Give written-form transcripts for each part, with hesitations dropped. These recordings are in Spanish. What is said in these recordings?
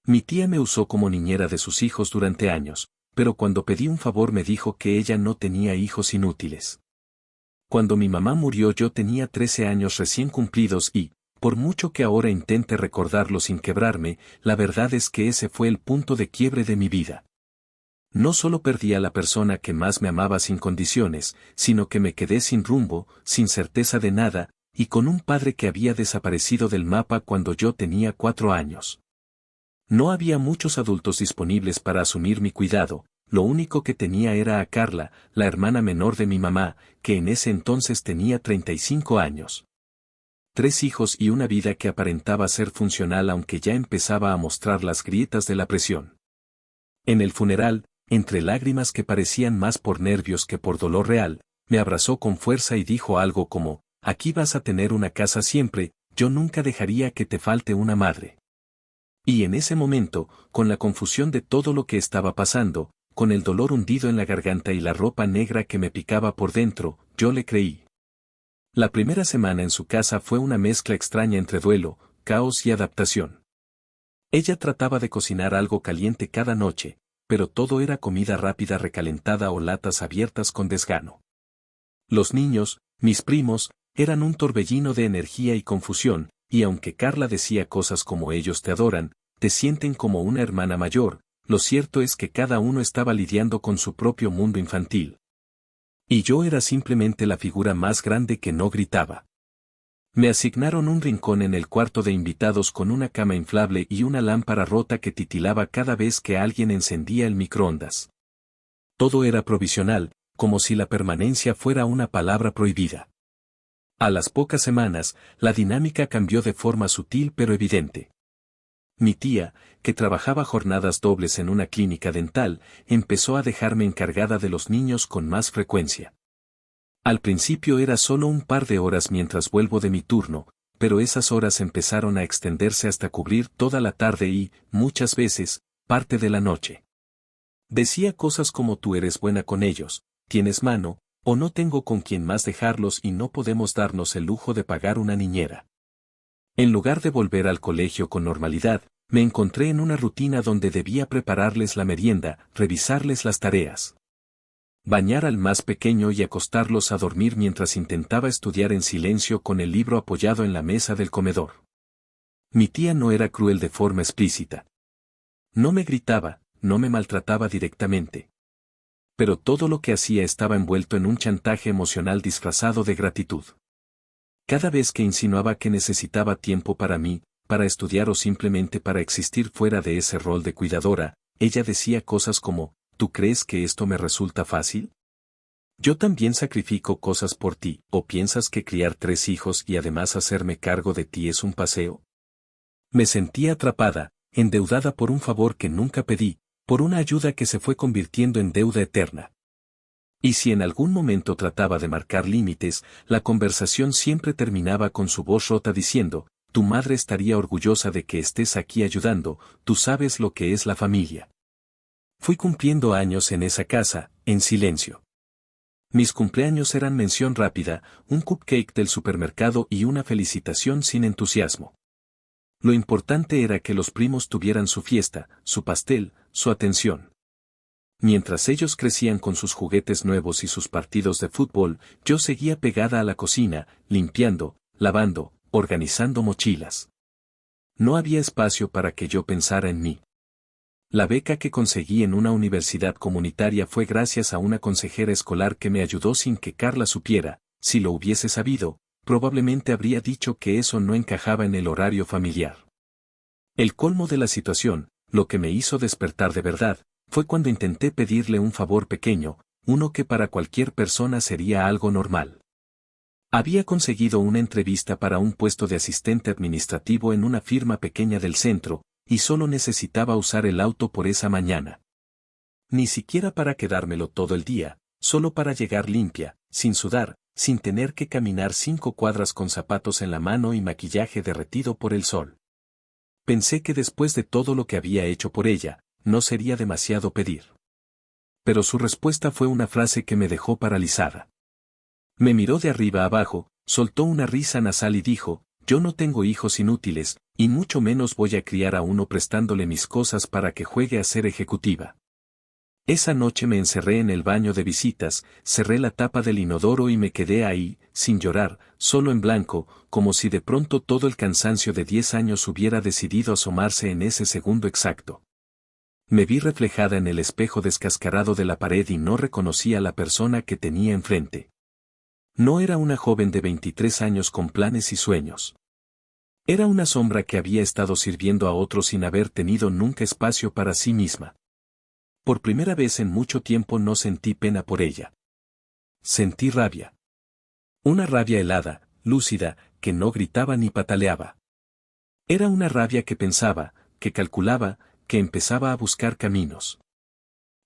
Mi tía me usó como niñera de sus hijos durante años, pero cuando pedí un favor me dijo que ella no tenía hijos inútiles. Cuando mi mamá murió yo tenía 13 años recién cumplidos y, por mucho que ahora intente recordarlo sin quebrarme, la verdad es que ese fue el punto de quiebre de mi vida. No solo perdí a la persona que más me amaba sin condiciones, sino que me quedé sin rumbo, sin certeza de nada, y con un padre que había desaparecido del mapa cuando yo tenía 4 años. No había muchos adultos disponibles para asumir mi cuidado, lo único que tenía era a Carla, la hermana menor de mi mamá, que en ese entonces tenía 35 años. 3 hijos y una vida que aparentaba ser funcional aunque ya empezaba a mostrar las grietas de la presión. En el funeral, entre lágrimas que parecían más por nervios que por dolor real, me abrazó con fuerza y dijo algo como, aquí vas a tener una casa siempre, yo nunca dejaría que te falte una madre. Y en ese momento, con la confusión de todo lo que estaba pasando, con el dolor hundido en la garganta y la ropa negra que me picaba por dentro, yo le creí. La primera semana en su casa fue una mezcla extraña entre duelo, caos y adaptación. Ella trataba de cocinar algo caliente cada noche, pero todo era comida rápida recalentada o latas abiertas con desgano. Los niños, mis primos, eran un torbellino de energía y confusión, y aunque Carla decía cosas como ellos te adoran, te sienten como una hermana mayor, lo cierto es que cada uno estaba lidiando con su propio mundo infantil. Y yo era simplemente la figura más grande que no gritaba. Me asignaron un rincón en el cuarto de invitados con una cama inflable y una lámpara rota que titilaba cada vez que alguien encendía el microondas. Todo era provisional, como si la permanencia fuera una palabra prohibida. A las pocas semanas, la dinámica cambió de forma sutil pero evidente. Mi tía, que trabajaba jornadas dobles en una clínica dental, empezó a dejarme encargada de los niños con más frecuencia. Al principio era solo un par de horas mientras vuelvo de mi turno, pero esas horas empezaron a extenderse hasta cubrir toda la tarde y, muchas veces, parte de la noche. Decía cosas como tú eres buena con ellos, tienes mano, o no tengo con quién más dejarlos y no podemos darnos el lujo de pagar una niñera. En lugar de volver al colegio con normalidad, me encontré en una rutina donde debía prepararles la merienda, revisarles las tareas, bañar al más pequeño y acostarlos a dormir mientras intentaba estudiar en silencio con el libro apoyado en la mesa del comedor. Mi tía no era cruel de forma explícita. No me gritaba, no me maltrataba directamente. Pero todo lo que hacía estaba envuelto en un chantaje emocional disfrazado de gratitud. Cada vez que insinuaba que necesitaba tiempo para mí, para estudiar o simplemente para existir fuera de ese rol de cuidadora, ella decía cosas como, ¿tú crees que esto me resulta fácil? Yo también sacrifico cosas por ti, ¿o piensas que criar 3 hijos y además hacerme cargo de ti es un paseo? Me sentía atrapada, endeudada por un favor que nunca pedí, por una ayuda que se fue convirtiendo en deuda eterna. Y si en algún momento trataba de marcar límites, la conversación siempre terminaba con su voz rota diciendo, tu madre estaría orgullosa de que estés aquí ayudando, tú sabes lo que es la familia. Fui cumpliendo años en esa casa, en silencio. Mis cumpleaños eran mención rápida, un cupcake del supermercado y una felicitación sin entusiasmo. Lo importante era que los primos tuvieran su fiesta, su pastel, su atención. Mientras ellos crecían con sus juguetes nuevos y sus partidos de fútbol, yo seguía pegada a la cocina, limpiando, lavando, organizando mochilas. No había espacio para que yo pensara en mí. La beca que conseguí en una universidad comunitaria fue gracias a una consejera escolar que me ayudó sin que Carla supiera. Si lo hubiese sabido, probablemente habría dicho que eso no encajaba en el horario familiar. El colmo de la situación, lo que me hizo despertar de verdad, fue cuando intenté pedirle un favor pequeño, uno que para cualquier persona sería algo normal. Había conseguido una entrevista para un puesto de asistente administrativo en una firma pequeña del centro, y solo necesitaba usar el auto por esa mañana. Ni siquiera para quedármelo todo el día, solo para llegar limpia, sin sudar, sin tener que caminar 5 cuadras con zapatos en la mano y maquillaje derretido por el sol. Pensé que después de todo lo que había hecho por ella, no sería demasiado pedir. Pero su respuesta fue una frase que me dejó paralizada. Me miró de arriba abajo, soltó una risa nasal y dijo, yo no tengo hijos inútiles, y mucho menos voy a criar a uno prestándole mis cosas para que juegue a ser ejecutiva. Esa noche me encerré en el baño de visitas, cerré la tapa del inodoro y me quedé ahí, sin llorar, solo en blanco, como si de pronto todo el cansancio de 10 años hubiera decidido asomarse en ese segundo exacto. Me vi reflejada en el espejo descascarado de la pared y no reconocí a la persona que tenía enfrente. No era una joven de 23 años con planes y sueños. Era una sombra que había estado sirviendo a otros sin haber tenido nunca espacio para sí misma. Por primera vez en mucho tiempo no sentí pena por ella. Sentí rabia. Una rabia helada, lúcida, que no gritaba ni pataleaba. Era una rabia que pensaba, que calculaba, que empezaba a buscar caminos.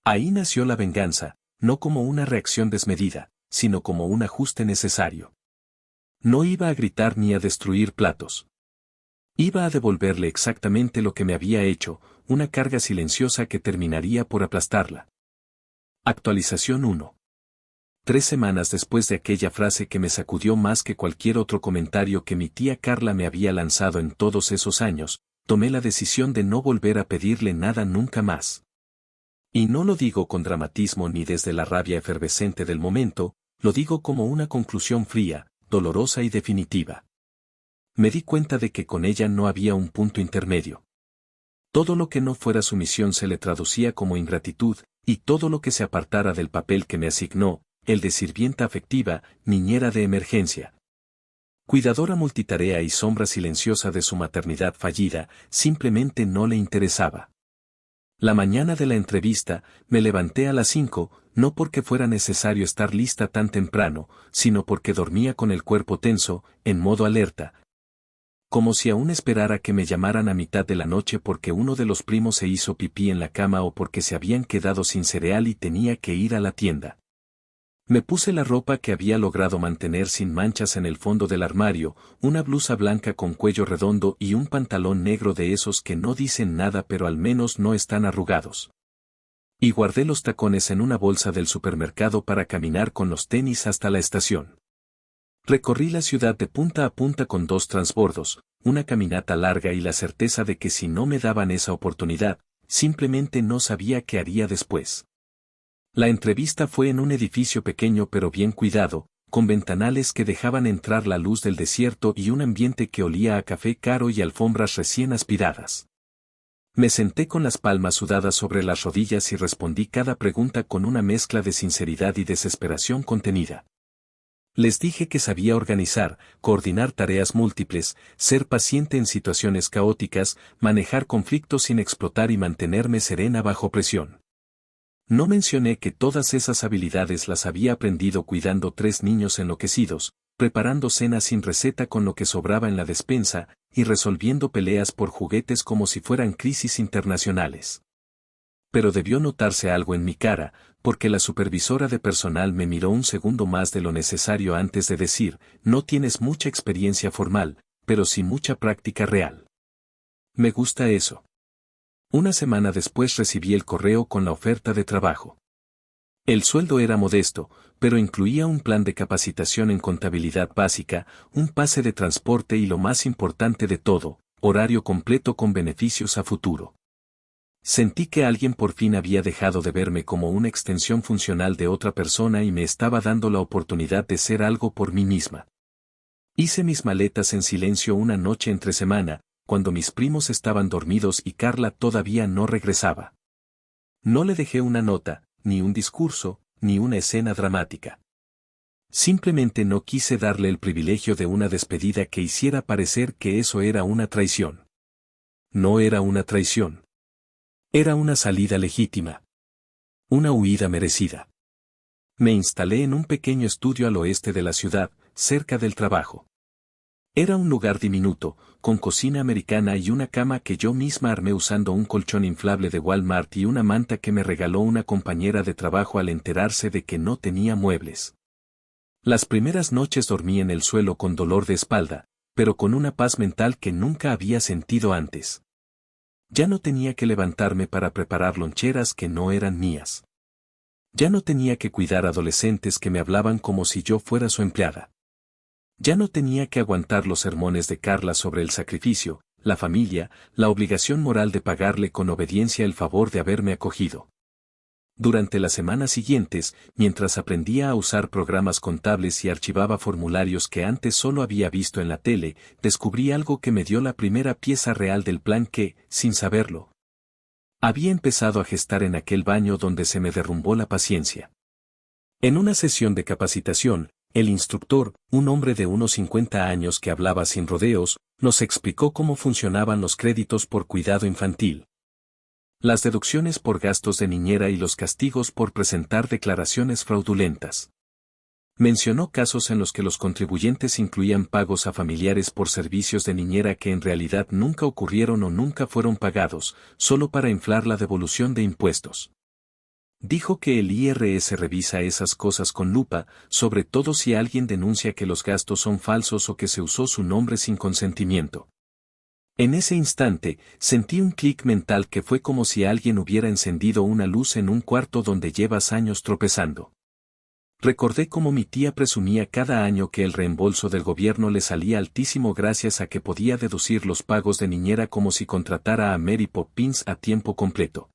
Ahí nació la venganza, no como una reacción desmedida, sino como un ajuste necesario. No iba a gritar ni a destruir platos. Iba a devolverle exactamente lo que me había hecho, una carga silenciosa que terminaría por aplastarla. Actualización 1. 3 semanas después de aquella frase que me sacudió más que cualquier otro comentario que mi tía Carla me había lanzado en todos esos años, tomé la decisión de no volver a pedirle nada nunca más. Y no lo digo con dramatismo ni desde la rabia efervescente del momento, lo digo como una conclusión fría, dolorosa y definitiva. Me di cuenta de que con ella no había un punto intermedio. Todo lo que no fuera sumisión se le traducía como ingratitud, y todo lo que se apartara del papel que me asignó, el de sirvienta afectiva, niñera de emergencia, cuidadora multitarea y sombra silenciosa de su maternidad fallida, simplemente no le interesaba. La mañana de la entrevista, me levanté a las 5, no porque fuera necesario estar lista tan temprano, sino porque dormía con el cuerpo tenso, en modo alerta, como si aún esperara que me llamaran a mitad de la noche porque uno de los primos se hizo pipí en la cama o porque se habían quedado sin cereal y tenía que ir a la tienda. Me puse la ropa que había logrado mantener sin manchas en el fondo del armario, una blusa blanca con cuello redondo y un pantalón negro de esos que no dicen nada pero al menos no están arrugados. Y guardé los tacones en una bolsa del supermercado para caminar con los tenis hasta la estación. Recorrí la ciudad de punta a punta con 2 transbordos, una caminata larga y la certeza de que si no me daban esa oportunidad, simplemente no sabía qué haría después. La entrevista fue en un edificio pequeño pero bien cuidado, con ventanales que dejaban entrar la luz del desierto y un ambiente que olía a café caro y alfombras recién aspiradas. Me senté con las palmas sudadas sobre las rodillas y respondí cada pregunta con una mezcla de sinceridad y desesperación contenida. Les dije que sabía organizar, coordinar tareas múltiples, ser paciente en situaciones caóticas, manejar conflictos sin explotar y mantenerme serena bajo presión. No mencioné que todas esas habilidades las había aprendido cuidando 3 niños enloquecidos, preparando cenas sin receta con lo que sobraba en la despensa, y resolviendo peleas por juguetes como si fueran crisis internacionales. Pero debió notarse algo en mi cara, porque la supervisora de personal me miró un segundo más de lo necesario antes de decir, no tienes mucha experiencia formal, pero sí mucha práctica real. Me gusta eso. Una semana después recibí el correo con la oferta de trabajo. El sueldo era modesto, pero incluía un plan de capacitación en contabilidad básica, un pase de transporte y lo más importante de todo, horario completo con beneficios a futuro. Sentí que alguien por fin había dejado de verme como una extensión funcional de otra persona y me estaba dando la oportunidad de ser algo por mí misma. Hice mis maletas en silencio una noche entre semana, cuando mis primos estaban dormidos y Carla todavía no regresaba. No le dejé una nota, ni un discurso, ni una escena dramática. Simplemente no quise darle el privilegio de una despedida que hiciera parecer que eso era una traición. No era una traición. Era una salida legítima. Una huida merecida. Me instalé en un pequeño estudio al oeste de la ciudad, cerca del trabajo. Era un lugar diminuto, con cocina americana y una cama que yo misma armé usando un colchón inflable de Walmart y una manta que me regaló una compañera de trabajo al enterarse de que no tenía muebles. Las primeras noches dormí en el suelo con dolor de espalda, pero con una paz mental que nunca había sentido antes. Ya no tenía que levantarme para preparar loncheras que no eran mías. Ya no tenía que cuidar adolescentes que me hablaban como si yo fuera su empleada. Ya no tenía que aguantar los sermones de Carla sobre el sacrificio, la familia, la obligación moral de pagarle con obediencia el favor de haberme acogido. Durante las semanas siguientes, mientras aprendía a usar programas contables y archivaba formularios que antes solo había visto en la tele, descubrí algo que me dio la primera pieza real del plan que, sin saberlo, había empezado a gestar en aquel baño donde se me derrumbó la paciencia. En una sesión de capacitación, el instructor, un hombre de unos 50 años que hablaba sin rodeos, nos explicó cómo funcionaban los créditos por cuidado infantil, las deducciones por gastos de niñera y los castigos por presentar declaraciones fraudulentas. Mencionó casos en los que los contribuyentes incluían pagos a familiares por servicios de niñera que en realidad nunca ocurrieron o nunca fueron pagados, solo para inflar la devolución de impuestos. Dijo que el IRS revisa esas cosas con lupa, sobre todo si alguien denuncia que los gastos son falsos o que se usó su nombre sin consentimiento. En ese instante, sentí un clic mental que fue como si alguien hubiera encendido una luz en un cuarto donde llevas años tropezando. Recordé cómo mi tía presumía cada año que el reembolso del gobierno le salía altísimo gracias a que podía deducir los pagos de niñera como si contratara a Mary Poppins a tiempo completo.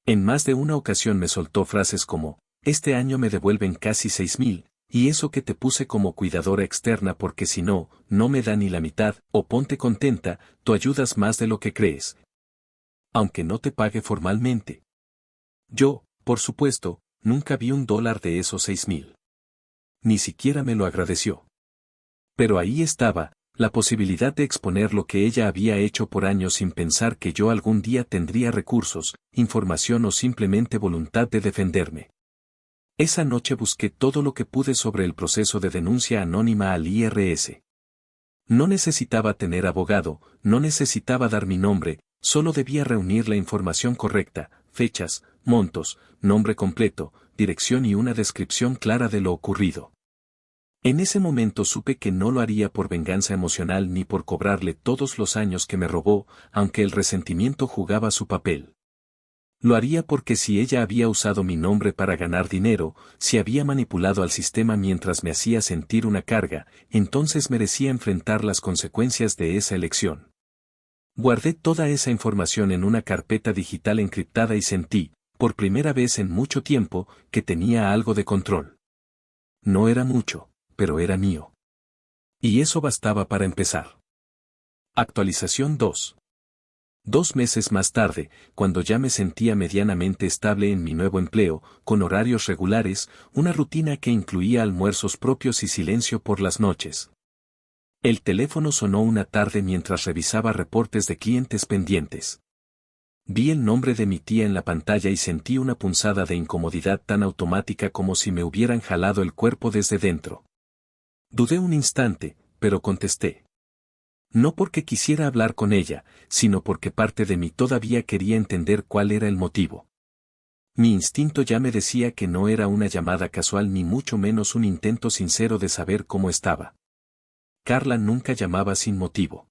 En más de una ocasión me soltó frases como, este año me devuelven casi 6,000, y eso que te puse como cuidadora externa porque si no, no me da ni la mitad, o ponte contenta, tú ayudas más de lo que crees. Aunque no te pague formalmente. Yo, por supuesto, nunca vi $1 de esos 6,000. Ni siquiera me lo agradeció. Pero ahí estaba, la posibilidad de exponer lo que ella había hecho por años sin pensar que yo algún día tendría recursos, información o simplemente voluntad de defenderme. Esa noche busqué todo lo que pude sobre el proceso de denuncia anónima al IRS. No necesitaba tener abogado, no necesitaba dar mi nombre, solo debía reunir la información correcta, fechas, montos, nombre completo, dirección y una descripción clara de lo ocurrido. En ese momento supe que no lo haría por venganza emocional ni por cobrarle todos los años que me robó, aunque el resentimiento jugaba su papel. Lo haría porque si ella había usado mi nombre para ganar dinero, si había manipulado al sistema mientras me hacía sentir una carga, entonces merecía enfrentar las consecuencias de esa elección. Guardé toda esa información en una carpeta digital encriptada y sentí, por primera vez en mucho tiempo, que tenía algo de control. No era mucho, pero era mío. Y eso bastaba para empezar. Actualización 2. 2 meses más tarde, cuando ya me sentía medianamente estable en mi nuevo empleo, con horarios regulares, una rutina que incluía almuerzos propios y silencio por las noches. El teléfono sonó una tarde mientras revisaba reportes de clientes pendientes. Vi el nombre de mi tía en la pantalla y sentí una punzada de incomodidad tan automática como si me hubieran jalado el cuerpo desde dentro. Dudé un instante, pero contesté. No porque quisiera hablar con ella, sino porque parte de mí todavía quería entender cuál era el motivo. Mi instinto ya me decía que no era una llamada casual ni mucho menos un intento sincero de saber cómo estaba. Carla nunca llamaba sin motivo.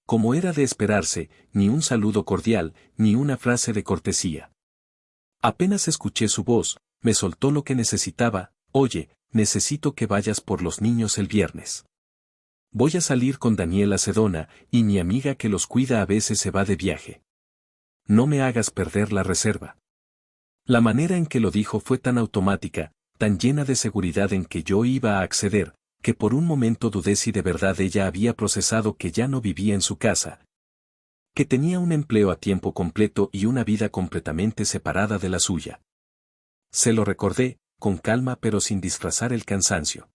Como era de esperarse, ni un saludo cordial, ni una frase de cortesía. Apenas escuché su voz, me soltó lo que necesitaba, oye, necesito que vayas por los niños el viernes. Voy a salir con Daniela Sedona, y mi amiga que los cuida a veces se va de viaje. No me hagas perder la reserva. La manera en que lo dijo fue tan automática, tan llena de seguridad en que yo iba a acceder, que por un momento dudé si de verdad ella había procesado que ya no vivía en su casa, que tenía un empleo a tiempo completo y una vida completamente separada de la suya. Se lo recordé, con calma pero sin disfrazar el cansancio.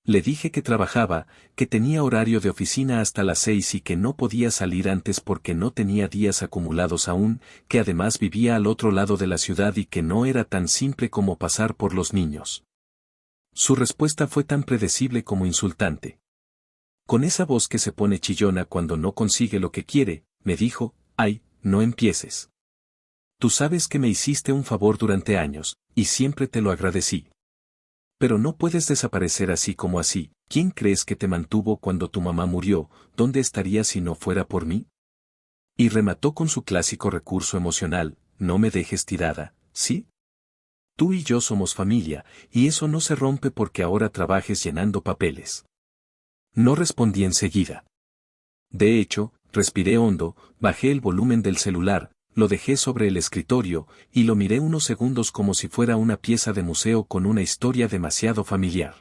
Le dije que trabajaba, que tenía horario de oficina hasta las 6 y que no podía salir antes porque no tenía días acumulados aún, que además vivía al otro lado de la ciudad y que no era tan simple como pasar por los niños. Su respuesta fue tan predecible como insultante. Con esa voz que se pone chillona cuando no consigue lo que quiere, me dijo, ay, no empieces. Tú sabes que me hiciste un favor durante años, y siempre te lo agradecí. Pero no puedes desaparecer así como así. ¿Quién crees que te mantuvo cuando tu mamá murió? ¿Dónde estarías si no fuera por mí? Y remató con su clásico recurso emocional, no me dejes tirada, ¿sí? Tú y yo somos familia, y eso no se rompe porque ahora trabajes llenando papeles. No respondí enseguida. De hecho, respiré hondo, bajé el volumen del celular, lo dejé sobre el escritorio, y lo miré unos segundos como si fuera una pieza de museo con una historia demasiado familiar.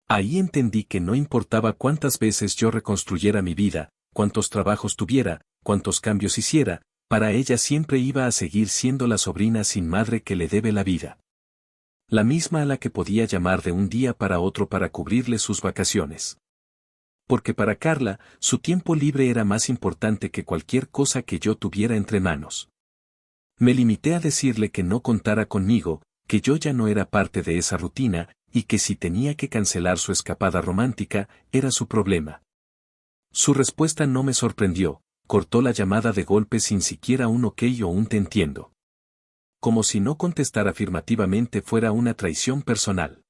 Ahí entendí que no importaba cuántas veces yo reconstruyera mi vida, cuántos trabajos tuviera, cuántos cambios hiciera, para ella siempre iba a seguir siendo la sobrina sin madre que le debe la vida. La misma a la que podía llamar de un día para otro para cubrirle sus vacaciones. Porque para Carla, su tiempo libre era más importante que cualquier cosa que yo tuviera entre manos. Me limité a decirle que no contara conmigo, que yo ya no era parte de esa rutina, y que si tenía que cancelar su escapada romántica, era su problema. Su respuesta no me sorprendió, cortó la llamada de golpe sin siquiera un ok o un te entiendo. Como si no contestar afirmativamente fuera una traición personal.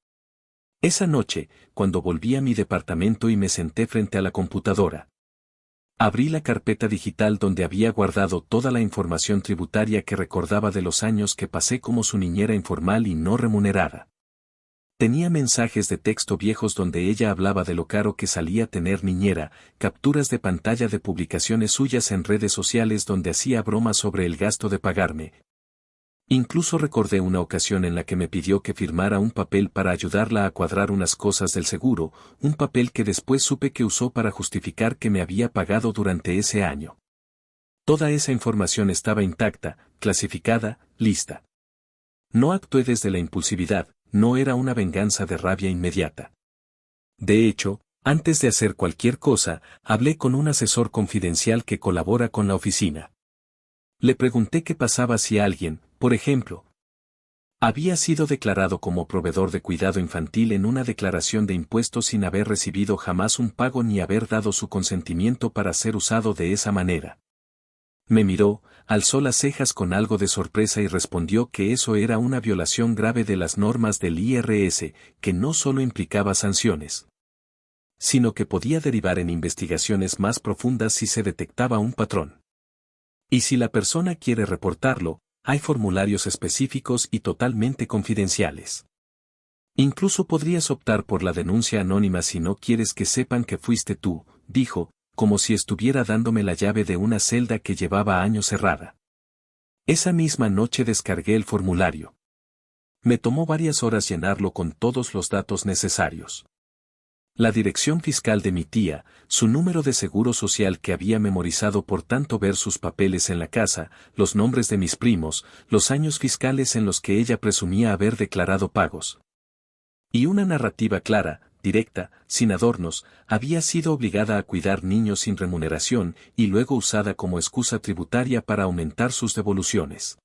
Esa noche, cuando volví a mi departamento y me senté frente a la computadora. Abrí la carpeta digital donde había guardado toda la información tributaria que recordaba de los años que pasé como su niñera informal y no remunerada. Tenía mensajes de texto viejos donde ella hablaba de lo caro que salía tener niñera, capturas de pantalla de publicaciones suyas en redes sociales donde hacía bromas sobre el gasto de pagarme. Incluso recordé una ocasión en la que me pidió que firmara un papel para ayudarla a cuadrar unas cosas del seguro, un papel que después supe que usó para justificar que me había pagado durante ese año. Toda esa información estaba intacta, clasificada, lista. No actué desde la impulsividad, no era una venganza de rabia inmediata. De hecho, antes de hacer cualquier cosa, hablé con un asesor confidencial que colabora con la oficina. Le pregunté qué pasaba si alguien, por ejemplo, había sido declarado como proveedor de cuidado infantil en una declaración de impuestos sin haber recibido jamás un pago ni haber dado su consentimiento para ser usado de esa manera. Me miró, alzó las cejas con algo de sorpresa y respondió que eso era una violación grave de las normas del IRS, que no solo implicaba sanciones, sino que podía derivar en investigaciones más profundas si se detectaba un patrón. Y si la persona quiere reportarlo, hay formularios específicos y totalmente confidenciales. Incluso podrías optar por la denuncia anónima si no quieres que sepan que fuiste tú, dijo, como si estuviera dándome la llave de una celda que llevaba años cerrada. Esa misma noche descargué el formulario. Me tomó varias horas llenarlo con todos los datos necesarios. La dirección fiscal de mi tía, su número de seguro social que había memorizado por tanto ver sus papeles en la casa, los nombres de mis primos, los años fiscales en los que ella presumía haber declarado pagos. Y una narrativa clara, directa, sin adornos, había sido obligada a cuidar niños sin remuneración y luego usada como excusa tributaria para aumentar sus devoluciones.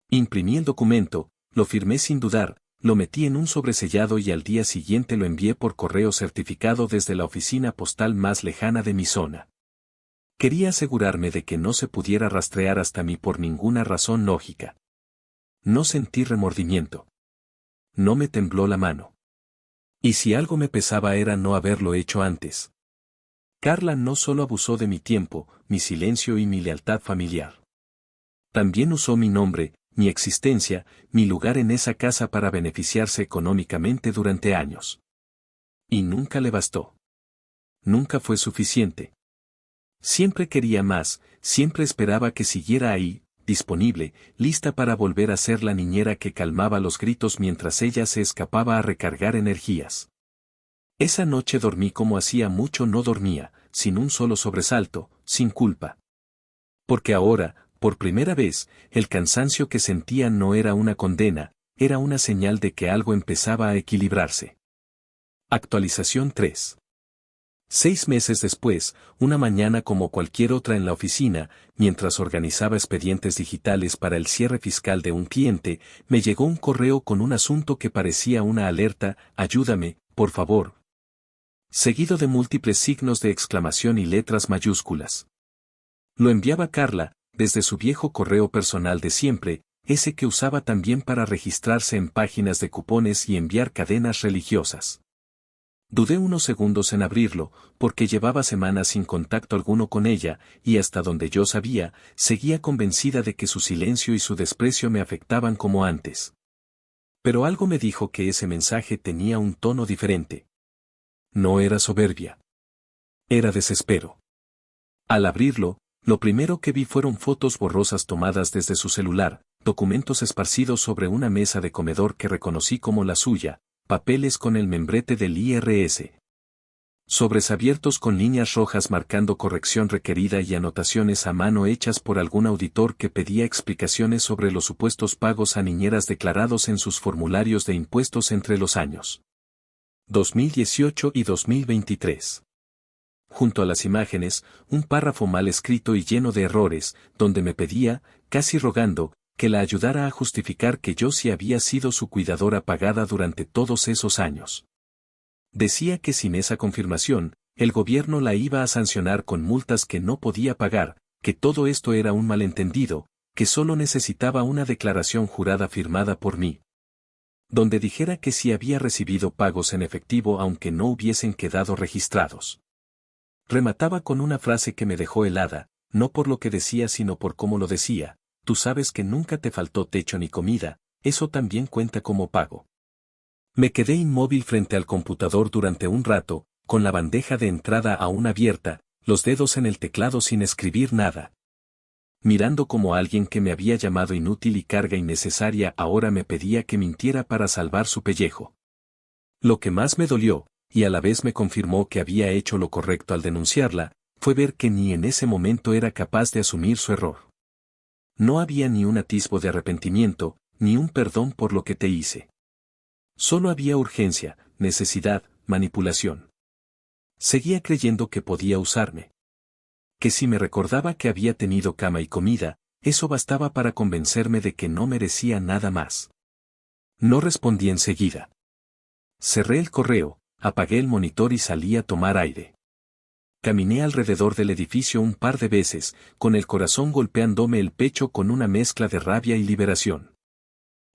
Imprimí el documento, lo firmé sin dudar, lo metí en un sobresellado y al día siguiente lo envié por correo certificado desde la oficina postal más lejana de mi zona. Quería asegurarme de que no se pudiera rastrear hasta mí por ninguna razón lógica. No sentí remordimiento. No me tembló la mano. Y si algo me pesaba era no haberlo hecho antes. Carla no solo abusó de mi tiempo, mi silencio y mi lealtad familiar. También usó mi nombre, mi existencia, mi lugar en esa casa para beneficiarse económicamente durante años. Y nunca le bastó. Nunca fue suficiente. Siempre quería más, siempre esperaba que siguiera ahí, disponible, lista para volver a ser la niñera que calmaba los gritos mientras ella se escapaba a recargar energías. Esa noche dormí como hacía mucho no dormía, sin un solo sobresalto, sin culpa. Porque ahora, por primera vez, el cansancio que sentía no era una condena, era una señal de que algo empezaba a equilibrarse. Actualización 3. 6 meses después, una mañana como cualquier otra en la oficina, mientras organizaba expedientes digitales para el cierre fiscal de un cliente, me llegó un correo con un asunto que parecía una alerta: ayúdame, por favor. Seguido de múltiples signos de exclamación y letras mayúsculas. Lo enviaba Carla, desde su viejo correo personal de siempre, ese que usaba también para registrarse en páginas de cupones y enviar cadenas religiosas. Dudé unos segundos en abrirlo, porque llevaba semanas sin contacto alguno con ella, y hasta donde yo sabía, seguía convencida de que su silencio y su desprecio me afectaban como antes. Pero algo me dijo que ese mensaje tenía un tono diferente. No era soberbia. Era desespero. Al abrirlo, lo primero que vi fueron fotos borrosas tomadas desde su celular, documentos esparcidos sobre una mesa de comedor que reconocí como la suya, papeles con el membrete del IRS. Sobres abiertos con líneas rojas marcando corrección requerida y anotaciones a mano hechas por algún auditor que pedía explicaciones sobre los supuestos pagos a niñeras declarados en sus formularios de impuestos entre los años 2018 y 2023. Junto a las imágenes, un párrafo mal escrito y lleno de errores, donde me pedía, casi rogando, que la ayudara a justificar que yo sí había sido su cuidadora pagada durante todos esos años. Decía que sin esa confirmación, el gobierno la iba a sancionar con multas que no podía pagar, que todo esto era un malentendido, que solo necesitaba una declaración jurada firmada por mí, donde dijera que sí había recibido pagos en efectivo aunque no hubiesen quedado registrados. Remataba con una frase que me dejó helada, no por lo que decía sino por cómo lo decía: tú sabes que nunca te faltó techo ni comida, eso también cuenta como pago. Me quedé inmóvil frente al computador durante un rato, con la bandeja de entrada aún abierta, los dedos en el teclado sin escribir nada. Mirando como alguien que me había llamado inútil y carga innecesaria ahora me pedía que mintiera para salvar su pellejo. Lo que más me dolió, y a la vez me confirmó que había hecho lo correcto al denunciarla, fue ver que ni en ese momento era capaz de asumir su error. No había ni un atisbo de arrepentimiento, ni un perdón por lo que te hice. Solo había urgencia, necesidad, manipulación. Seguía creyendo que podía usarme. Que si me recordaba que había tenido cama y comida, eso bastaba para convencerme de que no merecía nada más. No respondí enseguida. Cerré el correo, apagué el monitor y salí a tomar aire. Caminé alrededor del edificio un par de veces, con el corazón golpeándome el pecho con una mezcla de rabia y liberación.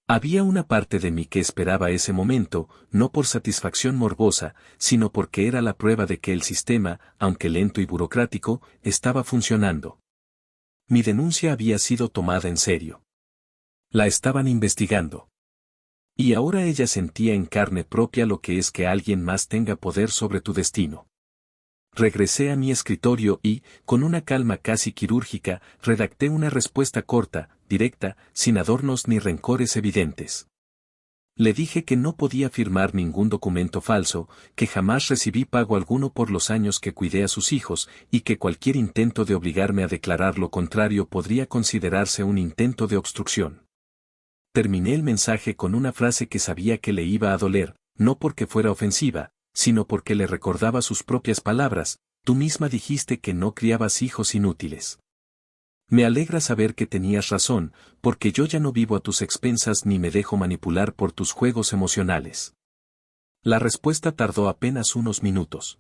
Había una parte de mí que esperaba ese momento, no por satisfacción morbosa, sino porque era la prueba de que el sistema, aunque lento y burocrático, estaba funcionando. Mi denuncia había sido tomada en serio. La estaban investigando. Y ahora ella sentía en carne propia lo que es que alguien más tenga poder sobre tu destino. Regresé a mi escritorio y, con una calma casi quirúrgica, redacté una respuesta corta, directa, sin adornos ni rencores evidentes. Le dije que no podía firmar ningún documento falso, que jamás recibí pago alguno por los años que cuidé a sus hijos, y que cualquier intento de obligarme a declarar lo contrario podría considerarse un intento de obstrucción. Terminé el mensaje con una frase que sabía que le iba a doler, no porque fuera ofensiva, sino porque le recordaba sus propias palabras: tú misma dijiste que no criabas hijos inútiles. Me alegra saber que tenías razón, porque yo ya no vivo a tus expensas ni me dejo manipular por tus juegos emocionales. La respuesta tardó apenas unos minutos.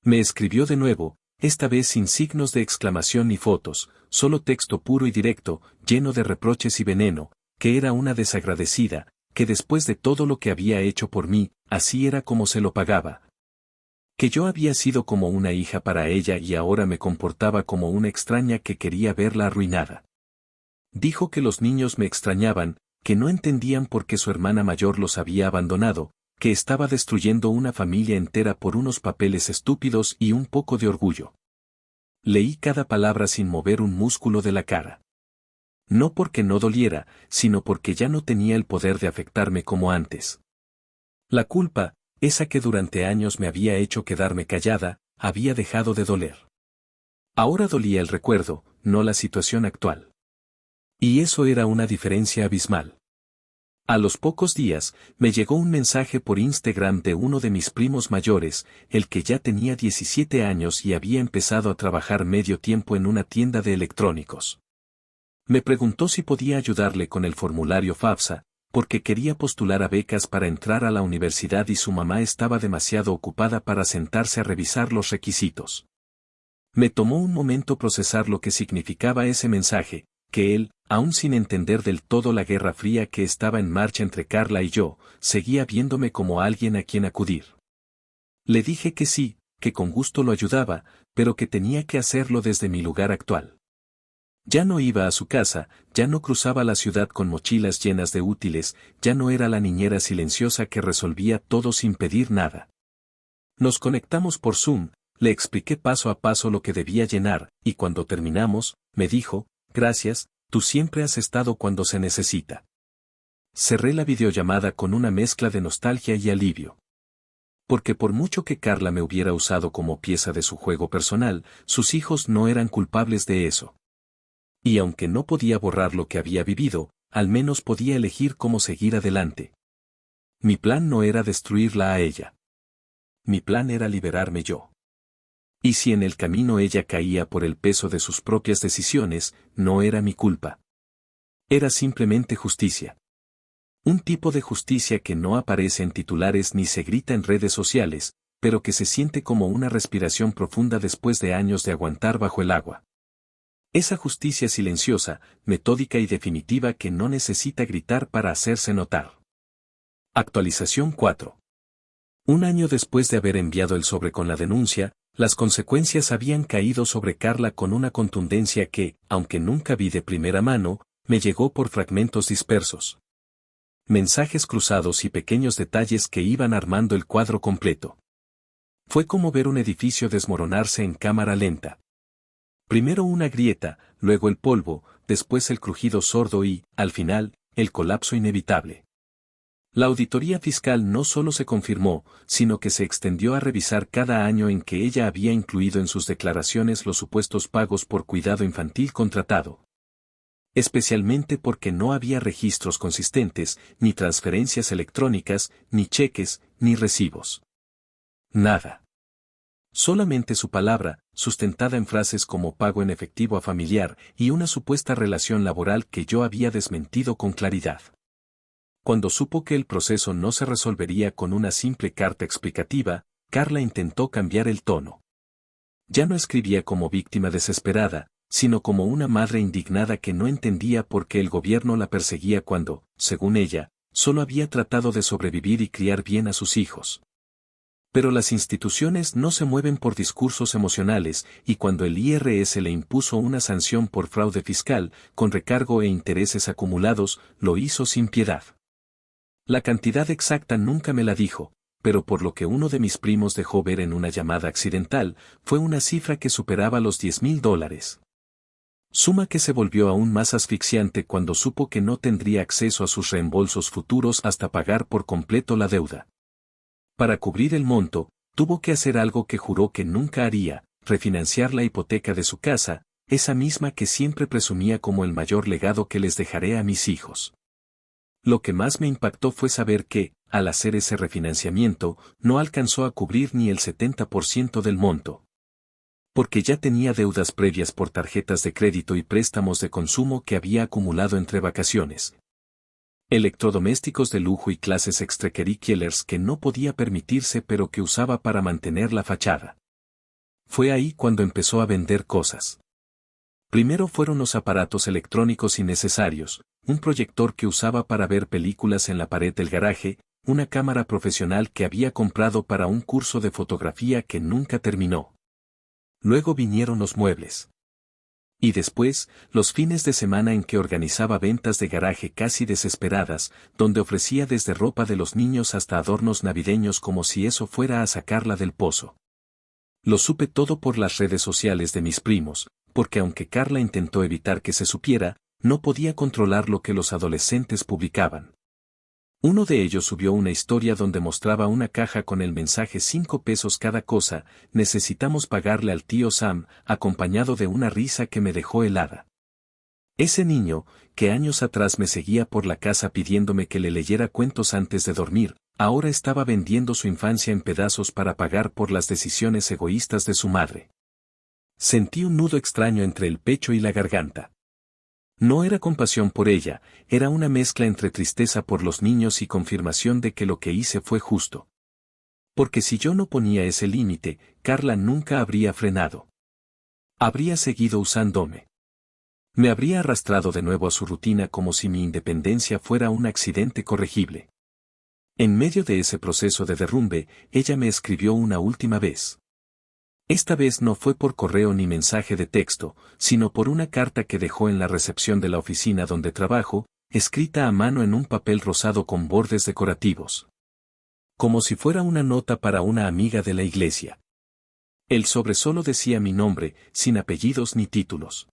Me escribió de nuevo, esta vez sin signos de exclamación ni fotos, solo texto puro y directo, lleno de reproches y veneno, que era una desagradecida, que después de todo lo que había hecho por mí, así era como se lo pagaba. Que yo había sido como una hija para ella y ahora me comportaba como una extraña que quería verla arruinada. Dijo que los niños me extrañaban, que no entendían por qué su hermana mayor los había abandonado, que estaba destruyendo una familia entera por unos papeles estúpidos y un poco de orgullo. Leí cada palabra sin mover un músculo de la cara. No porque no doliera, sino porque ya no tenía el poder de afectarme como antes. La culpa, esa que durante años me había hecho quedarme callada, había dejado de doler. Ahora dolía el recuerdo, no la situación actual. Y eso era una diferencia abismal. A los pocos días, me llegó un mensaje por Instagram de uno de mis primos mayores, el que ya tenía 17 años y había empezado a trabajar medio tiempo en una tienda de electrónicos. Me preguntó si podía ayudarle con el formulario FAFSA, porque quería postular a becas para entrar a la universidad y su mamá estaba demasiado ocupada para sentarse a revisar los requisitos. Me tomó un momento procesar lo que significaba ese mensaje, que él, aún sin entender del todo la guerra fría que estaba en marcha entre Carla y yo, seguía viéndome como alguien a quien acudir. Le dije que sí, que con gusto lo ayudaba, pero que tenía que hacerlo desde mi lugar actual. Ya no iba a su casa, ya no cruzaba la ciudad con mochilas llenas de útiles, ya no era la niñera silenciosa que resolvía todo sin pedir nada. Nos conectamos por Zoom, le expliqué paso a paso lo que debía llenar, y cuando terminamos, me dijo, gracias, tú siempre has estado cuando se necesita. Cerré la videollamada con una mezcla de nostalgia y alivio. Porque por mucho que Carla me hubiera usado como pieza de su juego personal, sus hijos no eran culpables de eso. Y aunque no podía borrar lo que había vivido, al menos podía elegir cómo seguir adelante. Mi plan no era destruirla a ella. Mi plan era liberarme yo. Y si en el camino ella caía por el peso de sus propias decisiones, no era mi culpa. Era simplemente justicia. Un tipo de justicia que no aparece en titulares ni se grita en redes sociales, pero que se siente como una respiración profunda después de años de aguantar bajo el agua. Esa justicia silenciosa, metódica y definitiva que no necesita gritar para hacerse notar. Actualización 4. Un año después de haber enviado el sobre con la denuncia, las consecuencias habían caído sobre Carla con una contundencia que, aunque nunca vi de primera mano, me llegó por fragmentos dispersos. Mensajes cruzados y pequeños detalles que iban armando el cuadro completo. Fue como ver un edificio desmoronarse en cámara lenta. Primero una grieta, luego el polvo, después el crujido sordo y, al final, el colapso inevitable. La auditoría fiscal no solo se confirmó, sino que se extendió a revisar cada año en que ella había incluido en sus declaraciones los supuestos pagos por cuidado infantil contratado. Especialmente porque no había registros consistentes, ni transferencias electrónicas, ni cheques, ni recibos. Nada. Solamente su palabra, sustentada en frases como pago en efectivo a familiar y una supuesta relación laboral que yo había desmentido con claridad. Cuando supo que el proceso no se resolvería con una simple carta explicativa, Carla intentó cambiar el tono. Ya no escribía como víctima desesperada, sino como una madre indignada que no entendía por qué el gobierno la perseguía cuando, según ella, solo había tratado de sobrevivir y criar bien a sus hijos. Pero las instituciones no se mueven por discursos emocionales, y cuando el IRS le impuso una sanción por fraude fiscal, con recargo e intereses acumulados, lo hizo sin piedad. La cantidad exacta nunca me la dijo, pero por lo que uno de mis primos dejó ver en una llamada accidental, fue una cifra que superaba los $10,000. Suma que se volvió aún más asfixiante cuando supo que no tendría acceso a sus reembolsos futuros hasta pagar por completo la deuda. Para cubrir el monto, tuvo que hacer algo que juró que nunca haría, refinanciar la hipoteca de su casa, esa misma que siempre presumía como el mayor legado que les dejaré a mis hijos. Lo que más me impactó fue saber que, al hacer ese refinanciamiento, no alcanzó a cubrir ni el 70% del monto. Porque ya tenía deudas previas por tarjetas de crédito y préstamos de consumo que había acumulado entre vacaciones. Electrodomésticos de lujo y clases extracurriculars que no podía permitirse pero que usaba para mantener la fachada. Fue ahí cuando empezó a vender cosas. Primero fueron los aparatos electrónicos innecesarios, un proyector que usaba para ver películas en la pared del garaje, una cámara profesional que había comprado para un curso de fotografía que nunca terminó. Luego vinieron los muebles. Y después, los fines de semana en que organizaba ventas de garaje casi desesperadas, donde ofrecía desde ropa de los niños hasta adornos navideños como si eso fuera a sacarla del pozo. Lo supe todo por las redes sociales de mis primos, porque aunque Carla intentó evitar que se supiera, no podía controlar lo que los adolescentes publicaban. Uno de ellos subió una historia donde mostraba una caja con el mensaje 5 pesos cada cosa, necesitamos pagarle al tío Sam, acompañado de una risa que me dejó helada. Ese niño, que años atrás me seguía por la casa pidiéndome que le leyera cuentos antes de dormir, ahora estaba vendiendo su infancia en pedazos para pagar por las decisiones egoístas de su madre. Sentí un nudo extraño entre el pecho y la garganta. No era compasión por ella, era una mezcla entre tristeza por los niños y confirmación de que lo que hice fue justo. Porque si yo no ponía ese límite, Carla nunca habría frenado. Habría seguido usándome. Me habría arrastrado de nuevo a su rutina como si mi independencia fuera un accidente corregible. En medio de ese proceso de derrumbe, ella me escribió una última vez. Esta vez no fue por correo ni mensaje de texto, sino por una carta que dejó en la recepción de la oficina donde trabajo, escrita a mano en un papel rosado con bordes decorativos. como si fuera una nota para una amiga de la iglesia. El sobre solo decía mi nombre, sin apellidos ni títulos.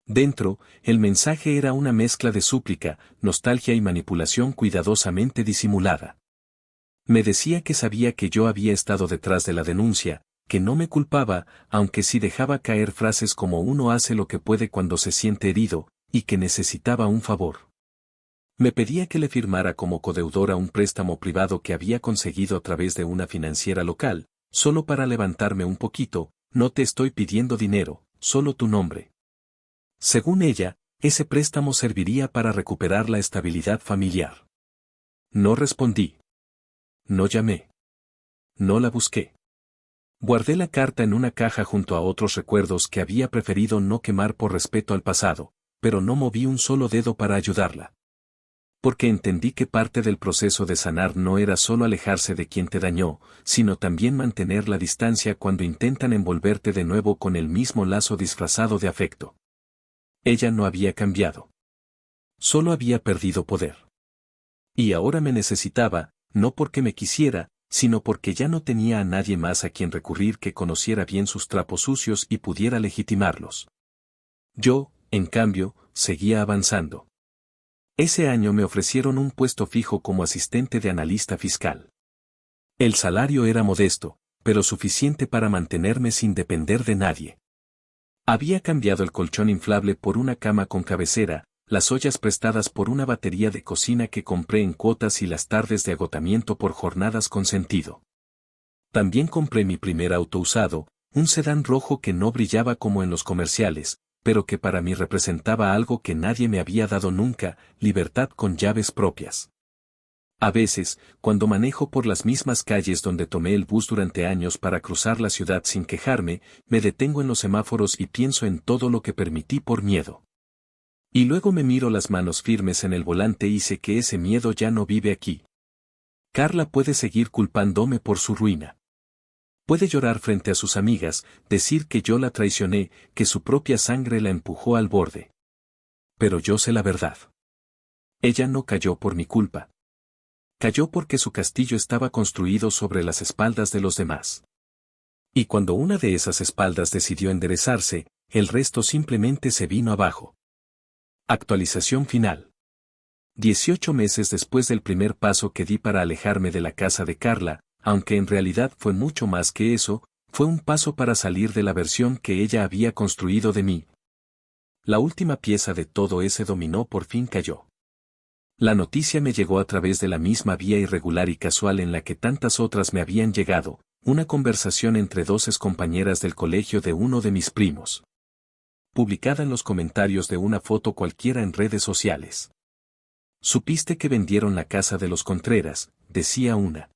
Dentro, el mensaje era una mezcla de súplica, nostalgia y manipulación cuidadosamente disimulada. Me decía que sabía que yo había estado detrás de la denuncia, que no me culpaba, aunque sí dejaba caer frases como uno hace lo que puede cuando se siente herido, y que necesitaba un favor. Me pedía que le firmara como codeudora un préstamo privado que había conseguido a través de una financiera local, solo para levantarme un poquito. No te estoy pidiendo dinero, solo tu nombre. Según ella, ese préstamo serviría para recuperar la estabilidad familiar. No respondí. No llamé. No la busqué. Guardé la carta en una caja junto a otros recuerdos que había preferido no quemar por respeto al pasado, pero no moví un solo dedo para ayudarla. Porque entendí que parte del proceso de sanar no era solo alejarse de quien te dañó, sino también mantener la distancia cuando intentan envolverte de nuevo con el mismo lazo disfrazado de afecto. Ella no había cambiado. Solo había perdido poder. Y ahora me necesitaba, no porque me quisiera, sino porque ya no tenía a nadie más a quien recurrir que conociera bien sus trapos sucios y pudiera legitimarlos. Yo, en cambio, seguía avanzando. Ese año me ofrecieron un puesto fijo como asistente de analista fiscal. El salario era modesto, pero suficiente para mantenerme sin depender de nadie. Había cambiado el colchón inflable por una cama con cabecera, las ollas prestadas por una batería de cocina que compré en cuotas y las tardes de agotamiento por jornadas con sentido. También compré mi primer auto usado, un sedán rojo que no brillaba como en los comerciales, pero que para mí representaba algo que nadie me había dado nunca, libertad con llaves propias. A veces, cuando manejo por las mismas calles donde tomé el bus durante años para cruzar la ciudad sin quejarme, me detengo en los semáforos y pienso en todo lo que permití por miedo. Y luego me miro las manos firmes en el volante y sé que ese miedo ya no vive aquí. Carla puede seguir culpándome por su ruina. Puede llorar frente a sus amigas, decir que yo la traicioné, que su propia sangre la empujó al borde. Pero yo sé la verdad. Ella no cayó por mi culpa. Cayó porque su castillo estaba construido sobre las espaldas de los demás. Y cuando una de esas espaldas decidió enderezarse, el resto simplemente se vino abajo. Actualización final. 18 meses después del primer paso que di para alejarme de la casa de Carla, aunque en realidad fue mucho más que eso, fue un paso para salir de la versión que ella había construido de mí. La última pieza de todo ese dominó por fin cayó. La noticia me llegó a través de la misma vía irregular y casual en la que tantas otras me habían llegado, una conversación entre dos excompañeras del colegio de uno de mis primos. Publicada en los comentarios de una foto cualquiera en redes sociales. «¿Supiste que vendieron la casa de los Contreras?», decía una.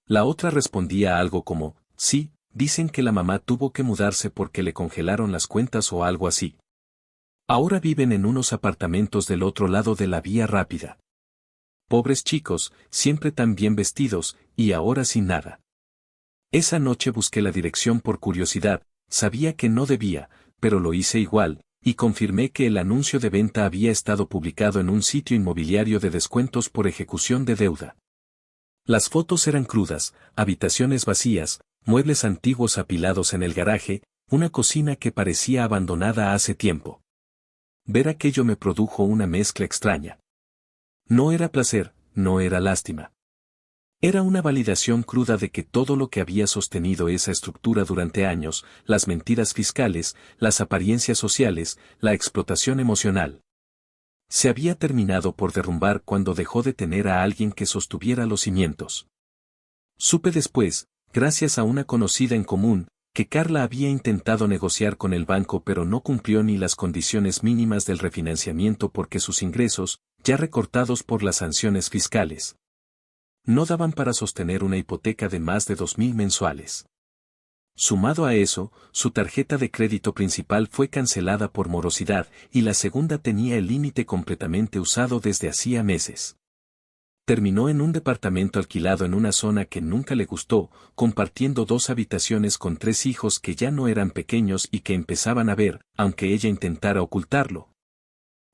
La otra respondía algo como, «Sí, dicen que la mamá tuvo que mudarse porque le congelaron las cuentas o algo así. Ahora viven en unos apartamentos del otro lado de la vía rápida. Pobres chicos, siempre tan bien vestidos, y ahora sin nada». Esa noche busqué la dirección por curiosidad, sabía que no debía, pero lo hice igual, y confirmé que el anuncio de venta había estado publicado en un sitio inmobiliario de descuentos por ejecución de deuda. Las fotos eran crudas, habitaciones vacías, muebles antiguos apilados en el garaje, una cocina que parecía abandonada hace tiempo. Ver aquello me produjo una mezcla extraña. No era placer, no era lástima. Era una validación cruda de que todo lo que había sostenido esa estructura durante años, las mentiras fiscales, las apariencias sociales, la explotación emocional, se había terminado por derrumbar cuando dejó de tener a alguien que sostuviera los cimientos. Supe después, gracias a una conocida en común, que Carla había intentado negociar con el banco pero no cumplió ni las condiciones mínimas del refinanciamiento porque sus ingresos, ya recortados por las sanciones fiscales, no daban para sostener una hipoteca de más de 2.000 mensuales. Sumado a eso, su tarjeta de crédito principal fue cancelada por morosidad y la segunda tenía el límite completamente usado desde hacía meses. Terminó en un departamento alquilado en una zona que nunca le gustó, compartiendo 2 habitaciones con 3 hijos que ya no eran pequeños y que empezaban a ver, aunque ella intentara ocultarlo,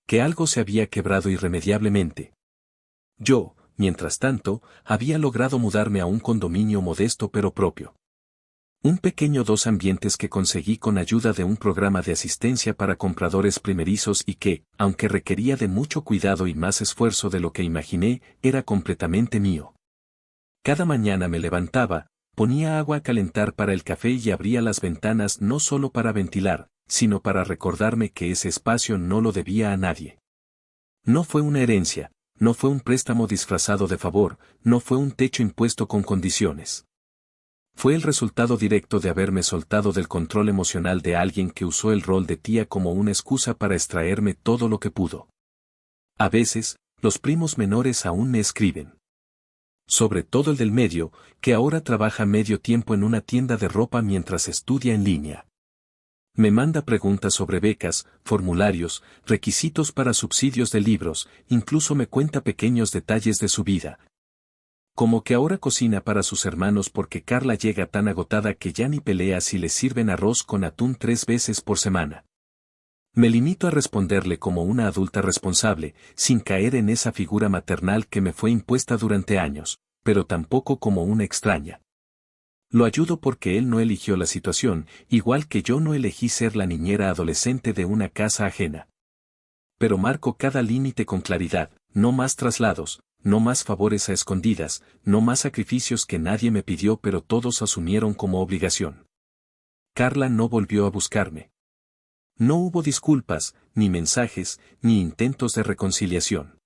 que algo se había quebrado irremediablemente. Yo, mientras tanto, había logrado mudarme a un condominio modesto pero propio. Un pequeño dos ambientes que conseguí con ayuda de un programa de asistencia para compradores primerizos y que, aunque requería de mucho cuidado y más esfuerzo de lo que imaginé, era completamente mío. Cada mañana me levantaba, ponía agua a calentar para el café y abría las ventanas no solo para ventilar, sino para recordarme que ese espacio no lo debía a nadie. No fue una herencia, no fue un préstamo disfrazado de favor, no fue un techo impuesto con condiciones. Fue el resultado directo de haberme soltado del control emocional de alguien que usó el rol de tía como una excusa para extraerme todo lo que pudo. A veces, los primos menores aún me escriben. Sobre todo el del medio, que ahora trabaja medio tiempo en una tienda de ropa mientras estudia en línea. Me manda preguntas sobre becas, formularios, requisitos para subsidios de libros, incluso me cuenta pequeños detalles de su vida. Como que ahora cocina para sus hermanos porque Carla llega tan agotada que ya ni pelea si le sirven arroz con atún 3 veces por semana. Me limito a responderle como una adulta responsable, sin caer en esa figura maternal que me fue impuesta durante años, pero tampoco como una extraña. Lo ayudo porque él no eligió la situación, igual que yo no elegí ser la niñera adolescente de una casa ajena. Pero marco cada límite con claridad, no más traslados, no más favores a escondidas, no más sacrificios que nadie me pidió pero todos asumieron como obligación. Carla no volvió a buscarme. No hubo disculpas, ni mensajes, ni intentos de reconciliación.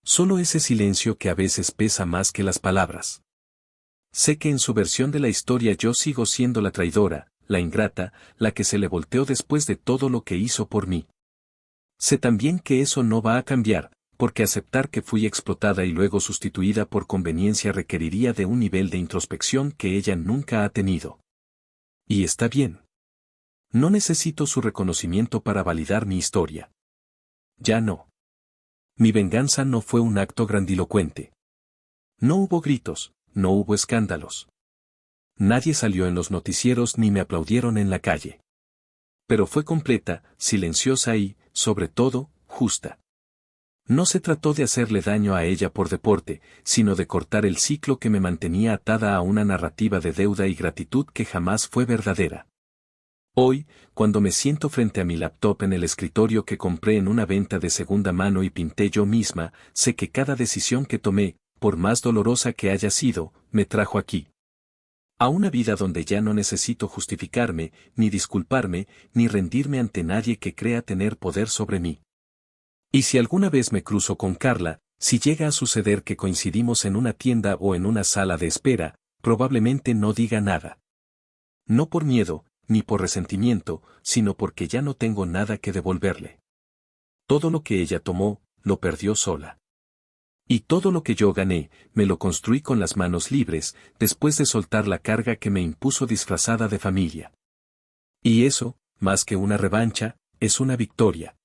Solo ese silencio que a veces pesa más que las palabras. Sé que en su versión de la historia yo sigo siendo la traidora, la ingrata, la que se le volteó después de todo lo que hizo por mí. Sé también que eso no va a cambiar, porque aceptar que fui explotada y luego sustituida por conveniencia requeriría de un nivel de introspección que ella nunca ha tenido. Y está bien. No necesito su reconocimiento para validar mi historia. Ya no. Mi venganza no fue un acto grandilocuente. No hubo gritos, no hubo escándalos. Nadie salió en los noticieros ni me aplaudieron en la calle. Pero fue completa, silenciosa y, sobre todo, justa. No se trató de hacerle daño a ella por deporte, sino de cortar el ciclo que me mantenía atada a una narrativa de deuda y gratitud que jamás fue verdadera. Hoy, cuando me siento frente a mi laptop en el escritorio que compré en una venta de segunda mano y pinté yo misma, sé que cada decisión que tomé, por más dolorosa que haya sido, me trajo aquí. A una vida donde ya no necesito justificarme, ni disculparme, ni rendirme ante nadie que crea tener poder sobre mí. Y si alguna vez me cruzo con Carla, si llega a suceder que coincidimos en una tienda o en una sala de espera, probablemente no diga nada. No por miedo, ni por resentimiento, sino porque ya no tengo nada que devolverle. Todo lo que ella tomó, lo perdió sola. Y todo lo que yo gané, me lo construí con las manos libres, después de soltar la carga que me impuso disfrazada de familia. Y eso, más que una revancha, es una victoria.